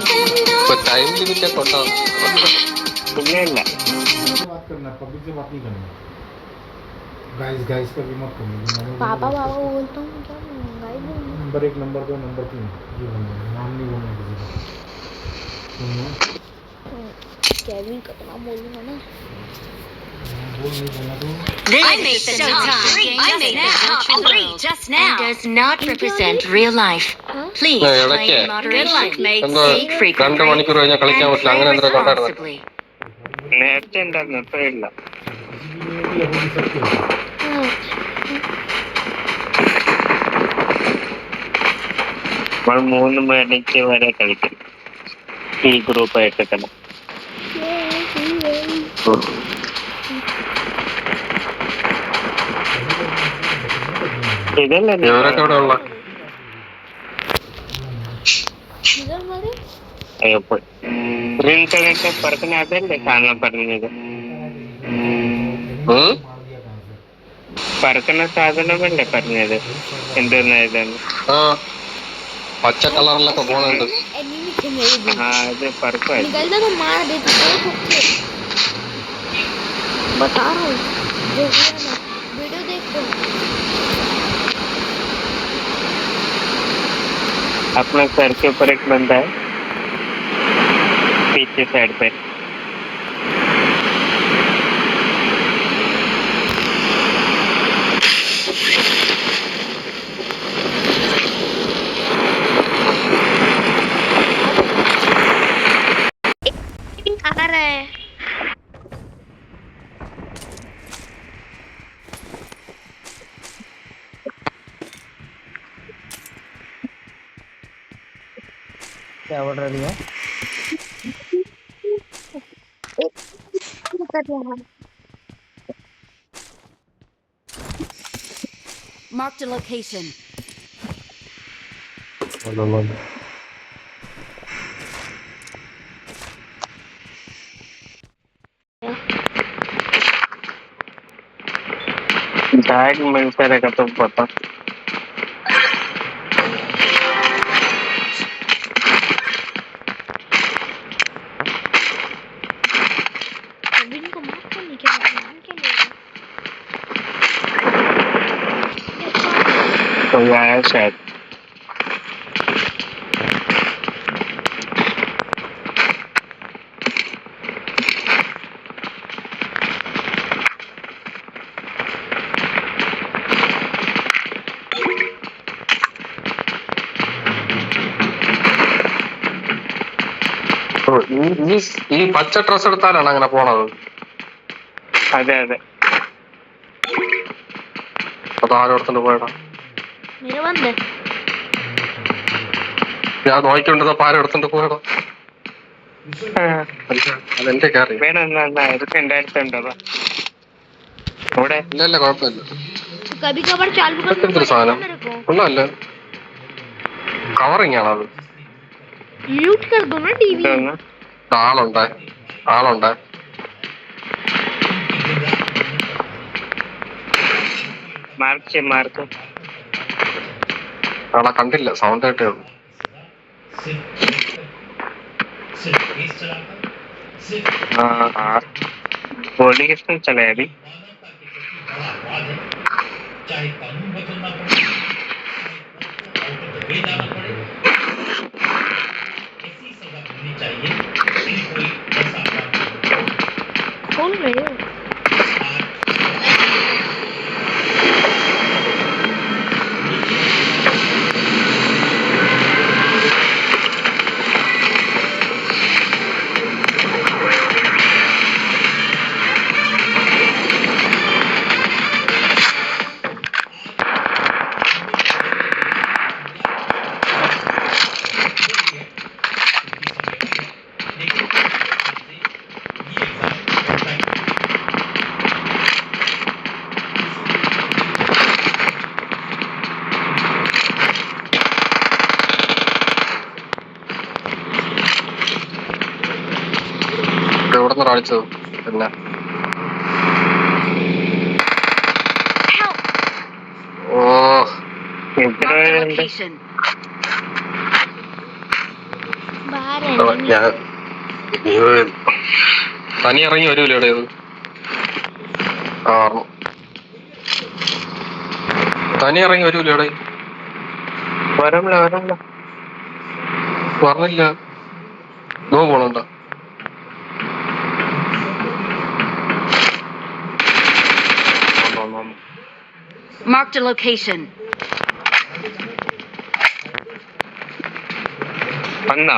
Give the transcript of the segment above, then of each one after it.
तो time limit है कोटा तुमने ना बात करना पब्लिक से बात नहीं करनी गाइस गाइस का भी मत करना पापा पापा बोलता हूँ क्या गाइस नंबर 1 नंबर 2 नंबर 3 ये बंदा नाम नहीं बोलना किसी का केविन का नाम बोलूंगा ना बोल नहीं बोलना तो I made the top 3 just now and does not represent real life. Please play in moderation, speak frequently, and play responsibly. നേരത്തെ ഉണ്ടായിരുന്നു ഇപ്പോഴില്ല. നമ്മൾ 3 മണിക്ക് വരെ കളിക്കും ഈ ഗ്രൂപ്പായിട്ട് തന്നെ. ഇതല്ലേ എവരൊക്കെ ഇവിടെ ഉള്ള ഗ്രീൻ കളറിന്റെ പറക്കുന്ന അതല്ലേ കാണാൻ പറഞ്ഞത്. പറക്കുന്ന സാധനമല്ലേ പറഞ്ഞത് എന്തെന്നാ ഇതെന്ന്. ആ പച്ച കളറിലൊക്കെ പോണുണ്ട്. ആ ഇത് പറക്കുമായിരുന്നു. निकल जा तो मार दे तू बता रहा हूँ वीडियो देख तो अपने सर के ऊपर एक बंदा है पीछे साइड पे. आ रहा है क्या बोल रही है? Marked a location. बैग मिलता रहेगा तो पता. केविन को मार करने के बाद नाम क्या लेगा कोई आया शायद. ഈ പച്ച ഡ്രസ് എടുത്താലാണ് അങ്ങനെ പോണത്. അതെ അതെ അത് ആരോടത്തോണ്ട് പോയടാ. मेरे बंद है ഞാൻ നോക്കിക്കൊണ്ടപ്പോ ആരോടത്തോണ്ട് പോയടാ. അതെന്റെ കാര്യം. വേണം ഇതൊക്കെ ഉണ്ടായിട്ടുണ്ടോ അവിടെ. ഇല്ലല്ല കുഴപ്പമില്ല. कभी कभार चालू करना എന്തൊരു पड़ेगा സാധനം मेरे को ഒന്നുമല്ല കവറിങ് ആണത്. म्यूट कर दो ना टीवी ഇതൊന്ന് ആളുണ്ട് മാർക്ക് ആളെ കണ്ടില്ല, സൗണ്ട് ആയിട്ടേ ഉള്ളൂ. गोली किसने चलाई अभी. खोल रहे हो എവിടെ നിന്ന് കാണിച്ചത് പിന്നെ ഓ എത്ര Marked a പേരുണ്ട്. location. बाहर ഞാൻ തനി ഇറങ്ങി വരൂലേ ഇവിടെ ഇത് തനി ഇറങ്ങി വരൂലേ ഇവിടെ വരമില്ല പറഞ്ഞില്ല നോ പോണണ്ട Marked a location. വന്നാ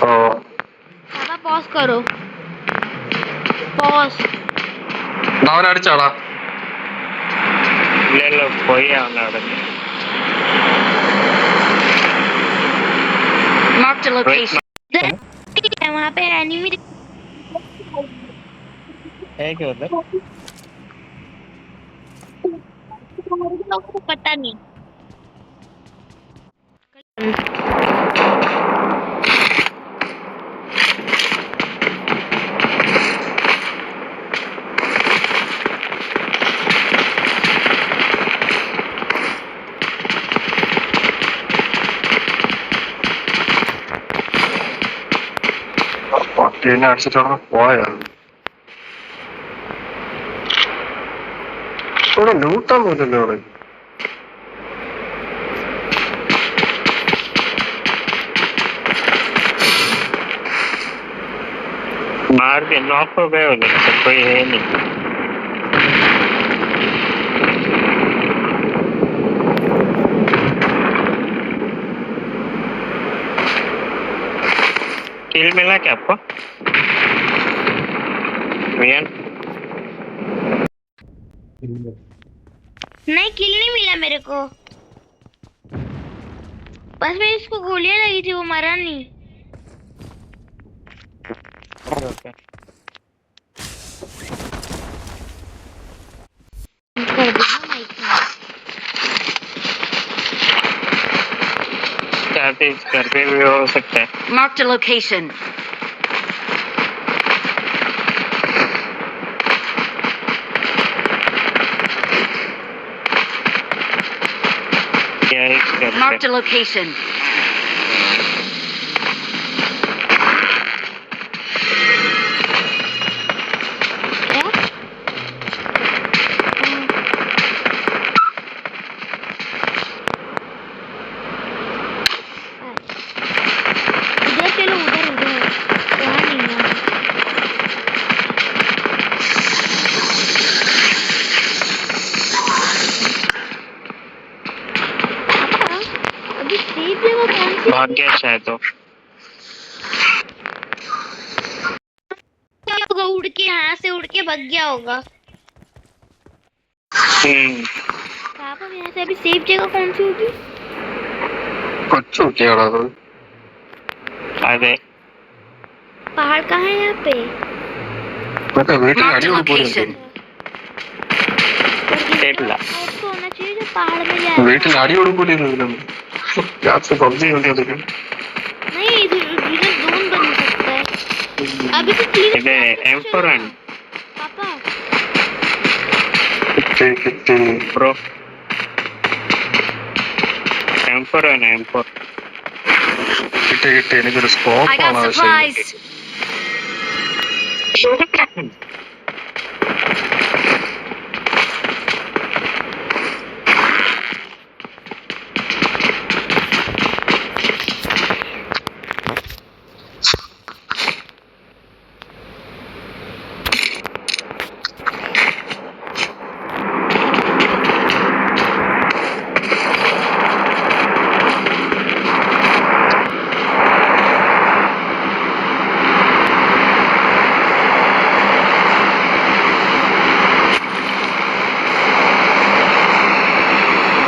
पापा पॉज करो पॉज അവൻ അടിച്ചാടാ ഇല്ലല്ലോ പോയി അവൻ അവിടെ Marked a location. वहाँ पे एनिमी पता नहीं പട്ടീനെ അടിച്ചിട്ടാണ് പോയത് ഇവിടെ ലൂട്ടാൻ പോലല്ലോ ഇവിടെ मार के नॉक हो गए उधर तो कोई है नहीं किल मिला क्या आपको रियान नहीं किल नहीं मिला मेरे को बस मैं इसको गोलियां लगी थी वो मरा नहीं कर देना माइक चाहते घर पे भी हो सकता है Marked a location. क्या है घर Marked पे a location. क्या उधर चलो उधर उधर वहाँ नहीं है पापा, अभी सेफ जगह कौन सी भाग गया शायद तो होगा उड़ के यहाँ से उड़ के भाग गया होगा पापा यहाँ से अभी सेफ जगह कौन सी होगी കൊച്ചു കുട്ടിയാടാ അത് अरे पहाड़ कहाँ है यहाँ पे മറ്റേ വീട്ടിൽ Marked അടി a കൊടുക്കൂല location. सेफ ला तो होना चाहिए जो पहाड़ में जाए വീട്ടിൽ അടി കൊടുക്കൂല ഇതിലൊന്നും രാത്രി പബ്ജി കളിക്കാതൊക്കെ नहीं इधर इधर जोन बन सकता है अभी तो तीन इधर M4 पापा കിട്ടി കിട്ടി ब्रो M4 है ना M4 കിട്ടി കിട്ടി എനിക്കൊരു I സ്കോപ്പ് got ആണ് ആവശ്യം supplies.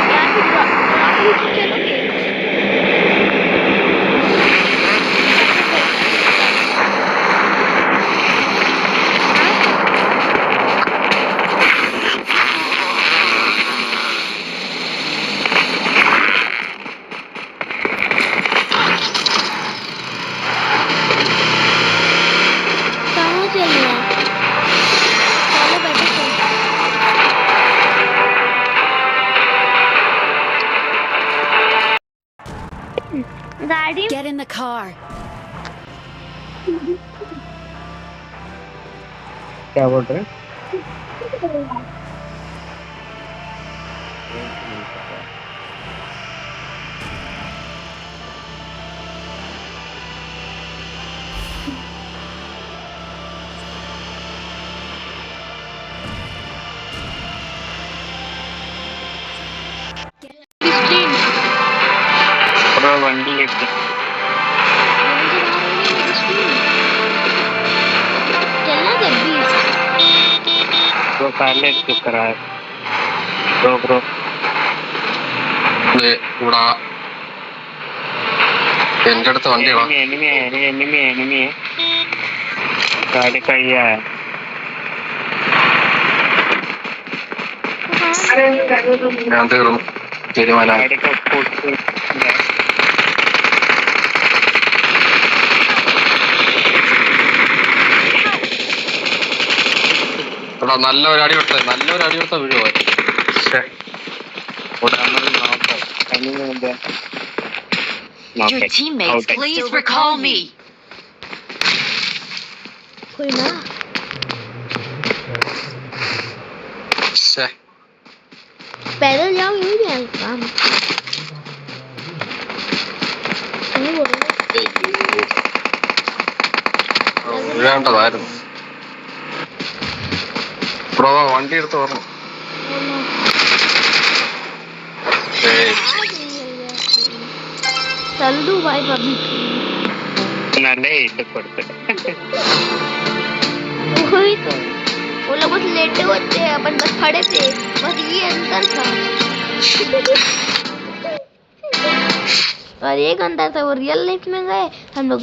यहाँ पे ड्रॉप नीचे चलोगे कहाँ चलना है चलो बैठो चलो गाड़ी Get in the car. क्या बोल रहे हैं? वंडी लेके चलना जल्दी वो पहले चुप करा है ब्रो ഇവിടെ എന്റെ അടുത്ത് വണ്ടിയാ एनिमी है गाड़ी का ही है ഞാൻ തീർന്നു തീരുമാനം गाड़ी का फुट എടാ നല്ലൊരു അടി കൊടുത്ത വീഴുവോ Your teammates, please recall me. कोई ना पैदल जाओ यही भी है काम नहीं बोल रहे വീഴേണ്ടതായിരുന്നു ബ്രോ വണ്ടി എടുത്ത് പറഞ്ഞു चल दू भाई पब्लिक നല്ല ഇട്ട് കൊടുത്തിട്ട് वही तो वो लोग बस लेटे होते हैं अपन बस खड़े थे बस ये अंतर था और एक अंतर था वो रियल लाइफ में गए हम लोग